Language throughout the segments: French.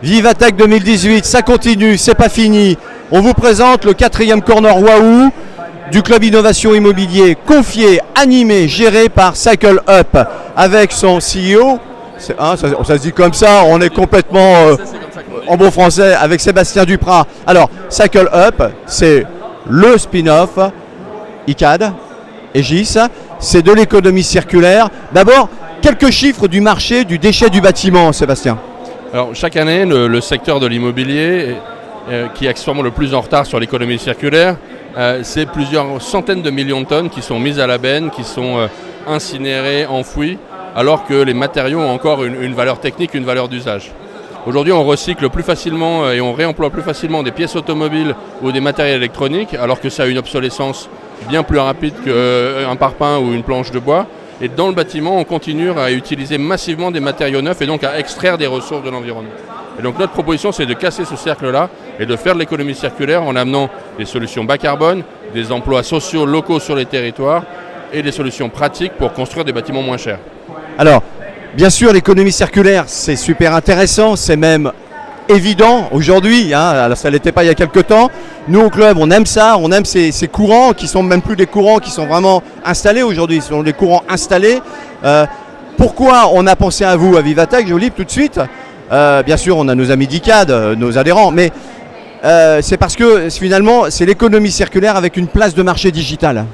Vivatech 2018, ça continue, c'est pas fini. On vous présente le 4e corner Waouh du club Innovation Immobilier, confié, animé, géré par Cycle Up, avec son CEO, ça se dit comme ça, on est complètement en bon français, avec Sébastien Duprat. Alors, Cycle Up, c'est le spin-off ICAD, Egis, c'est de l'économie circulaire. D'abord, quelques chiffres du marché du déchet du bâtiment, Sébastien. Alors, chaque année, le secteur de l'immobilier, qui est actuellement le plus en retard sur l'économie circulaire, c'est plusieurs centaines de millions de tonnes qui sont mises à la benne, qui sont incinérées, enfouies, alors que les matériaux ont encore une valeur technique, une valeur d'usage. Aujourd'hui, on recycle plus facilement et on réemploie plus facilement des pièces automobiles ou des matériels électroniques, alors que ça a une obsolescence bien plus rapide qu'un parpaing ou une planche de bois. Et dans le bâtiment, on continue à utiliser massivement des matériaux neufs et donc à extraire des ressources de l'environnement. Et donc notre proposition, c'est de casser ce cercle-là et de faire de l'économie circulaire en amenant des solutions bas carbone, des emplois sociaux locaux sur les territoires et des solutions pratiques pour construire des bâtiments moins chers. Alors, bien sûr, l'économie circulaire, c'est super intéressant, c'est même évident aujourd'hui, hein, ça ne l'était pas il y a quelques temps. Nous au club, on aime ça, on aime ces courants qui sont même plus des courants qui sont vraiment installés aujourd'hui, ce sont des courants installés. Pourquoi on a pensé à vous, à Vivatech, Jolip, tout de suite? Bien sûr, on a nos amis d'ICAD, nos adhérents, mais c'est parce que finalement, c'est l'économie circulaire avec une place de marché digital.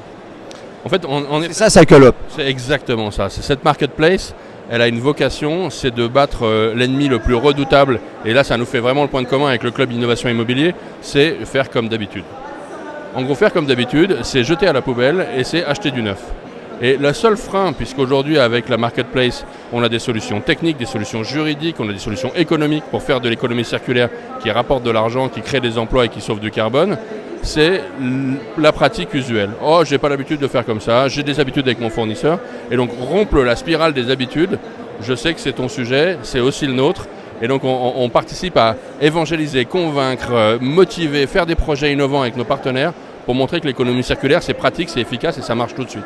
En fait, c'est ça, Cycle Up. C'est exactement ça. C'est cette marketplace. Elle a une vocation, c'est de battre l'ennemi le plus redoutable. Et là, ça nous fait vraiment le point de commun avec le club Innovation Immobilier, c'est faire comme d'habitude. En gros, faire comme d'habitude, c'est jeter à la poubelle et c'est acheter du neuf. Et le seul frein, puisqu'aujourd'hui, avec la marketplace, on a des solutions techniques, des solutions juridiques, on a des solutions économiques pour faire de l'économie circulaire qui rapporte de l'argent, qui crée des emplois et qui sauve du carbone, c'est la pratique usuelle. Oh, j'ai pas l'habitude de faire comme ça, j'ai des habitudes avec mon fournisseur. Et donc rompre la spirale des habitudes, je sais que c'est ton sujet, c'est aussi le nôtre. Et donc on participe à évangéliser, convaincre, motiver, faire des projets innovants avec nos partenaires pour montrer que l'économie circulaire, c'est pratique, c'est efficace et ça marche tout de suite.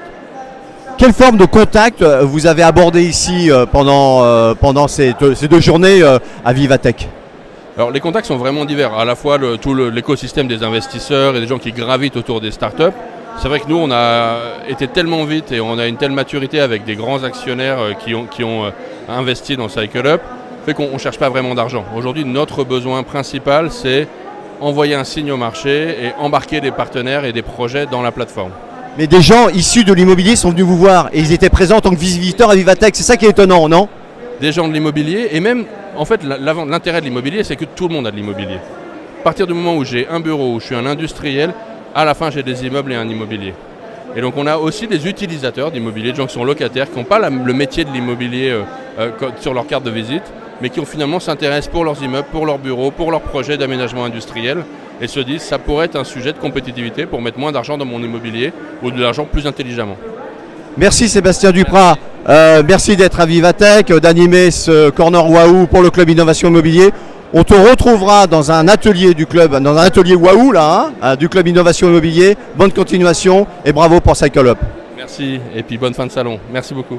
Quelle forme de contact vous avez abordé ici pendant ces deux journées à Vivatech? Alors les contacts sont vraiment divers, à la fois tout l'écosystème des investisseurs et des gens qui gravitent autour des startups. C'est vrai que nous on a été tellement vite et on a une telle maturité avec des grands actionnaires qui ont investi dans Cycle Up, fait qu'on ne cherche pas vraiment d'argent. Aujourd'hui notre besoin principal c'est envoyer un signe au marché et embarquer des partenaires et des projets dans la plateforme. Mais des gens issus de l'immobilier sont venus vous voir et ils étaient présents en tant que visiteurs à Vivatech, c'est ça qui est étonnant, non? Des gens de l'immobilier et même, en fait, l'intérêt de l'immobilier, c'est que tout le monde a de l'immobilier. À partir du moment où j'ai un bureau, où je suis un industriel, à la fin, j'ai des immeubles et un immobilier. Et donc, on a aussi des utilisateurs d'immobilier, des gens qui sont locataires, qui n'ont pas le métier de l'immobilier sur leur carte de visite, mais qui finalement s'intéressent pour leurs immeubles, pour leurs bureaux, pour leurs projets d'aménagement industriel et se disent ça pourrait être un sujet de compétitivité pour mettre moins d'argent dans mon immobilier ou de l'argent plus intelligemment. Merci Sébastien Duprat, merci d'être à Vivatech, d'animer ce Corner Waouh pour le club Innovation Immobilier. On te retrouvera dans un atelier du club, dans un atelier Waouh là, du club Innovation Immobilier. Bonne continuation et bravo pour Cycle Up. Merci et puis bonne fin de salon. Merci beaucoup.